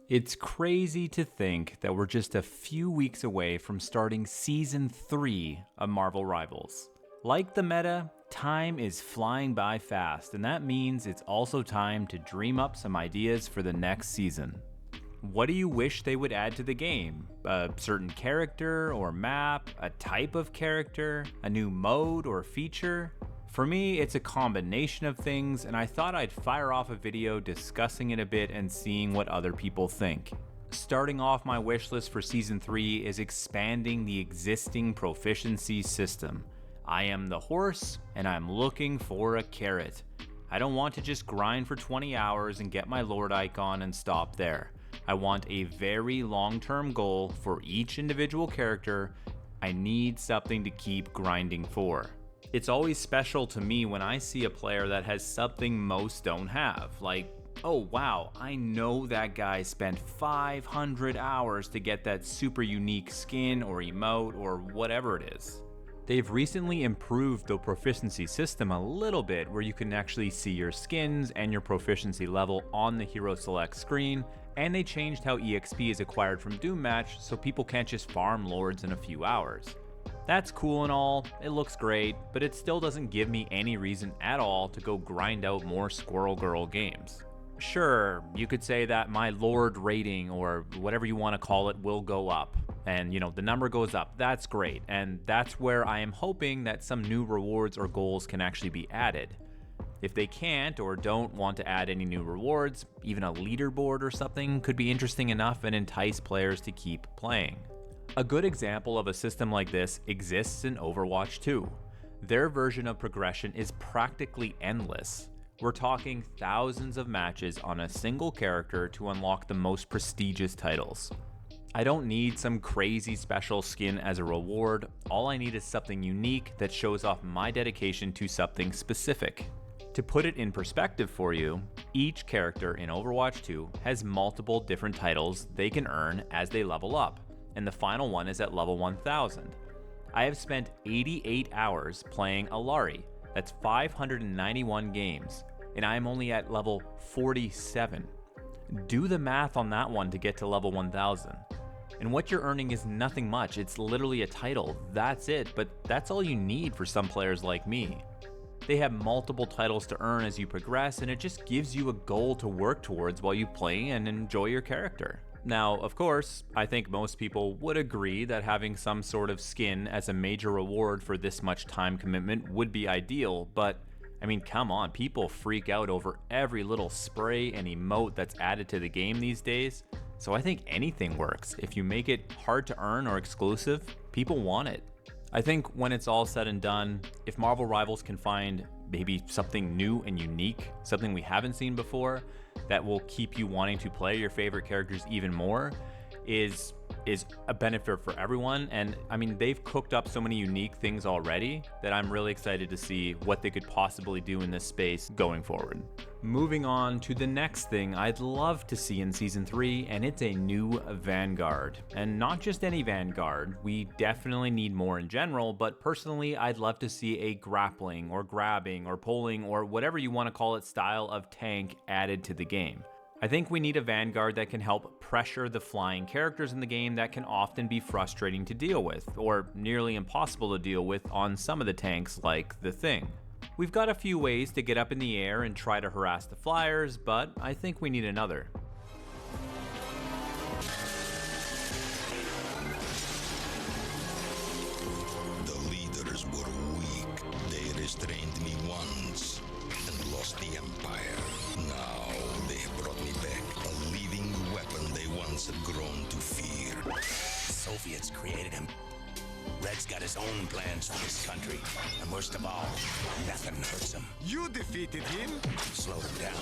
It's crazy to think that we're just a few weeks away from starting Season 3 of Marvel Rivals. Like the meta, time is flying by fast, and that means it's also time to dream up some ideas for the next season. What do you wish they would add to the game? A certain character or map, a type of character, a new mode or feature? For me, it's a combination of things, and I thought I'd fire off a video discussing it a bit and seeing what other people think. Starting off my wish list for Season 3 is expanding the existing Proficiency System. I am the horse, and I'm looking for a carrot. I don't want to just grind for 20 hours and get my Lord icon and stop there. I want a very long-term goal for each individual character. I need something to keep grinding for. It's always special to me when I see a player that has something most don't have, like, oh wow, I know that guy spent 500 hours to get that super unique skin or emote or whatever it is. They've recently improved the proficiency system a little bit where you can actually see your skins and your proficiency level on the hero select screen, and they changed how EXP is acquired from Doom Match so people can't just farm lords in a few hours. That's cool and all, it looks great, but it still doesn't give me any reason at all to go grind out more Squirrel Girl games. Sure, you could say that my Lord rating or whatever you want to call it will go up, and the number goes up, that's great, and that's where I am hoping that some new rewards or goals can actually be added. If they can't or don't want to add any new rewards, even a leaderboard or something could be interesting enough and entice players to keep playing. A good example of a system like this exists in Overwatch 2. Their version of progression is practically endless. We're talking thousands of matches on a single character to unlock the most prestigious titles. I don't need some crazy special skin as a reward, all I need is something unique that shows off my dedication to something specific. To put it in perspective for you, each character in Overwatch 2 has multiple different titles they can earn as they level up, and the final one is at level 1000. I have spent 88 hours playing Alari, that's 591 games, and I am only at level 47. Do the math on that one to get to level 1000. And what you're earning is nothing much, it's literally a title, that's it, but that's all you need for some players like me. They have multiple titles to earn as you progress, and it just gives you a goal to work towards while you play and enjoy your character. Now, of course, I think most people would agree that having some sort of skin as a major reward for this much time commitment would be ideal, but I mean, come on, people freak out over every little spray and emote that's added to the game these days, so I think anything works. If you make it hard to earn or exclusive, people want it. I think when it's all said and done, if Marvel Rivals can find maybe something new and unique, something we haven't seen before, that will keep you wanting to play your favorite characters even more, is a benefit for everyone. And I mean, they've cooked up so many unique things already that I'm really excited to see what they could possibly do in this space going forward. Moving on to the next thing I'd love to see in Season 3, and it's a new Vanguard. And not just any Vanguard, we definitely need more in general, but personally I'd love to see a grappling or grabbing or pulling or whatever you want to call it style of tank added to the game. I think we need a Vanguard that can help pressure the flying characters in the game that can often be frustrating to deal with, or nearly impossible to deal with on some of the tanks like the Thing. We've got a few ways to get up in the air and try to harass the flyers, but I think we need another. The leaders were weak. They restrained me once and lost the empire. Now they have brought me back, a living weapon they once had grown to fear. Soviets created him. Red's got his own plans for this country. And worst of all, nothing hurts him. You defeated him? Slow him down.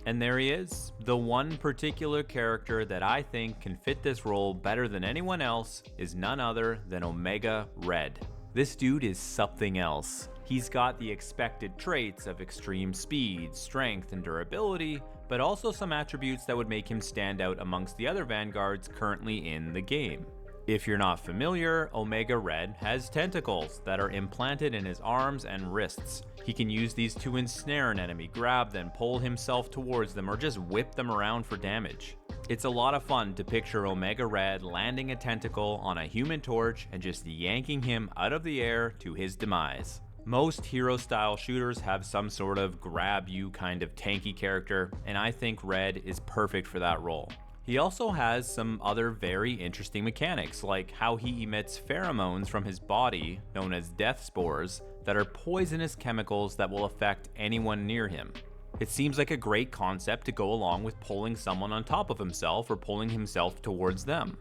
And there he is, the one particular character that I think can fit this role better than anyone else is none other than Omega Red. This dude is something else. He's got the expected traits of extreme speed, strength, and durability, but also some attributes that would make him stand out amongst the other Vanguards currently in the game. If you're not familiar, Omega Red has tentacles that are implanted in his arms and wrists. He can use these to ensnare an enemy, grab them, pull himself towards them, or just whip them around for damage. It's a lot of fun to picture Omega Red landing a tentacle on a Human Torch and just yanking him out of the air to his demise. Most hero-style shooters have some sort of grab you kind of tanky character, and I think Red is perfect for that role. He also has some other very interesting mechanics, like how he emits pheromones from his body, known as death spores, that are poisonous chemicals that will affect anyone near him. It seems like a great concept to go along with pulling someone on top of himself or pulling himself towards them.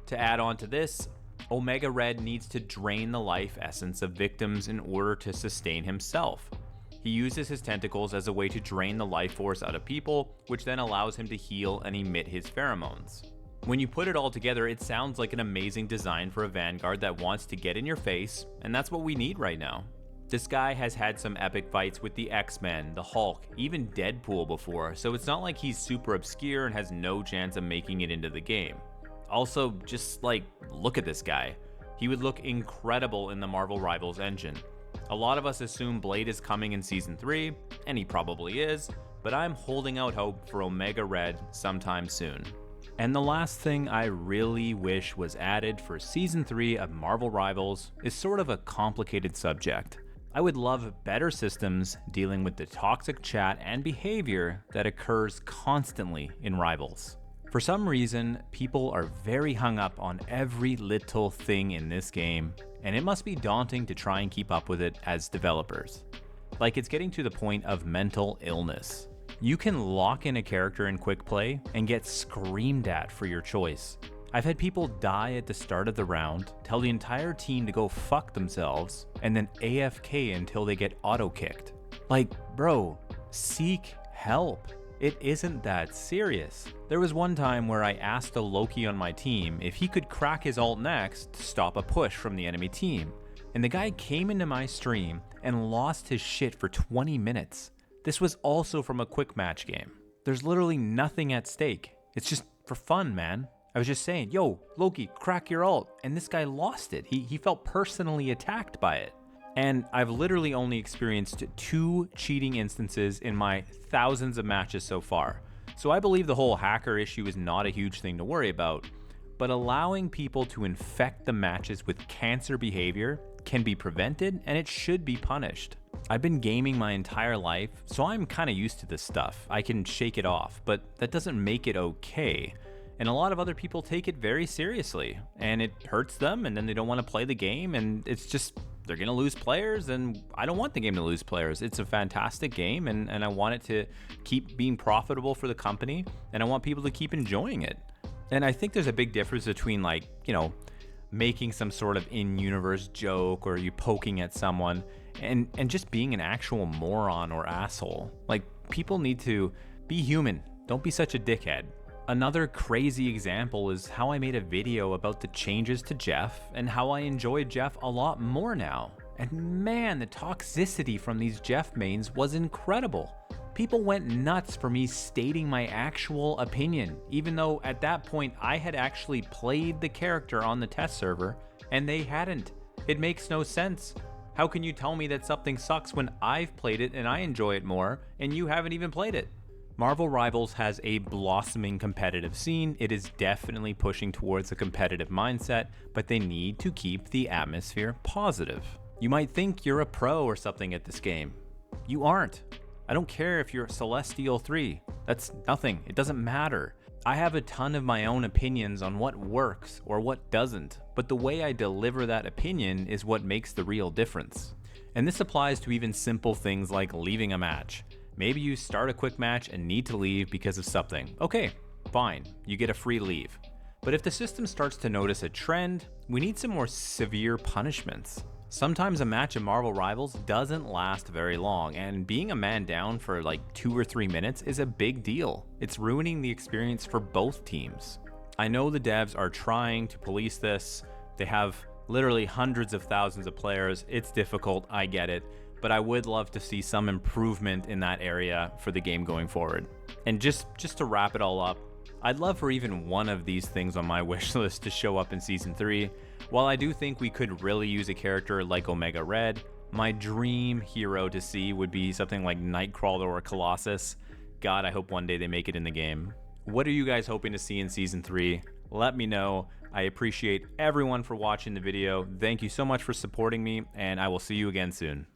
To add on to this, Omega Red needs to drain the life essence of victims in order to sustain himself. He uses his tentacles as a way to drain the life force out of people, which then allows him to heal and emit his pheromones. When you put it all together, it sounds like an amazing design for a Vanguard that wants to get in your face, and that's what we need right now. This guy has had some epic fights with the X-Men, the Hulk, even Deadpool before, so it's not like he's super obscure and has no chance of making it into the game. Also, just look at this guy. He would look incredible in the Marvel Rivals engine. A lot of us assume Blade is coming in Season 3, and he probably is, but I'm holding out hope for Omega Red sometime soon. And the last thing I really wish was added for Season 3 of Marvel Rivals is sort of a complicated subject. I would love better systems dealing with the toxic chat and behavior that occurs constantly in Rivals. For some reason, people are very hung up on every little thing in this game, and it must be daunting to try and keep up with it as developers. Like, it's getting to the point of mental illness. You can lock in a character in quick play and get screamed at for your choice. I've had people die at the start of the round, tell the entire team to go fuck themselves, and then AFK until they get auto-kicked. Like, bro, seek help. It isn't that serious. There was one time where I asked a Loki on my team if he could crack his ult next to stop a push from the enemy team, and the guy came into my stream and lost his shit for 20 minutes. This was also from a quick match game. There's literally nothing at stake. It's just for fun, man. I was just saying, yo, Loki, crack your ult, and this guy lost it. He felt personally attacked by it. And I've literally only experienced 2 cheating instances in my thousands of matches so far. So I believe the whole hacker issue is not a huge thing to worry about, but allowing people to infect the matches with cancer behavior can be prevented, and it should be punished. I've been gaming my entire life, so I'm kind of used to this stuff. I can shake it off, but that doesn't make it okay. And a lot of other people take it very seriously, and it hurts them, and then they don't want to play the game, and it's just, they're going to lose players, and I don't want the game to lose players. It's a fantastic game, and I want it to keep being profitable for the company, and I want people to keep enjoying it. And I think there's a big difference between, like, you know, making some sort of in-universe joke or you poking at someone and just being an actual moron or asshole. Like, people need to be human. Don't be such a dickhead. Another crazy example is how I made a video about the changes to Jeff and how I enjoy Jeff a lot more now. And man, the toxicity from these Jeff mains was incredible. People went nuts for me stating my actual opinion, even though at that point I had actually played the character on the test server and they hadn't. It makes no sense. How can you tell me that something sucks when I've played it and I enjoy it more and you haven't even played it? Marvel Rivals has a blossoming competitive scene. It is definitely pushing towards a competitive mindset, but they need to keep the atmosphere positive. You might think you're a pro or something at this game. You aren't. I don't care if you're Celestial 3. That's nothing. It doesn't matter. I have a ton of my own opinions on what works or what doesn't, but the way I deliver that opinion is what makes the real difference. And this applies to even simple things like leaving a match. Maybe you start a quick match and need to leave because of something. Okay, fine, you get a free leave. But if the system starts to notice a trend, we need some more severe punishments. Sometimes a match of Marvel Rivals doesn't last very long, and being a man down for like 2 or 3 minutes is a big deal. It's ruining the experience for both teams. I know the devs are trying to police this. They have literally hundreds of thousands of players. It's difficult, I get it, but I would love to see some improvement in that area for the game going forward. And just to wrap it all up, I'd love for even one of these things on my wish list to show up in Season 3. While I do think we could really use a character like Omega Red, my dream hero to see would be something like Nightcrawler or Colossus. God, I hope one day they make it in the game. What are you guys hoping to see in Season 3? Let me know. I appreciate everyone for watching the video. Thank you so much for supporting me, and I will see you again soon.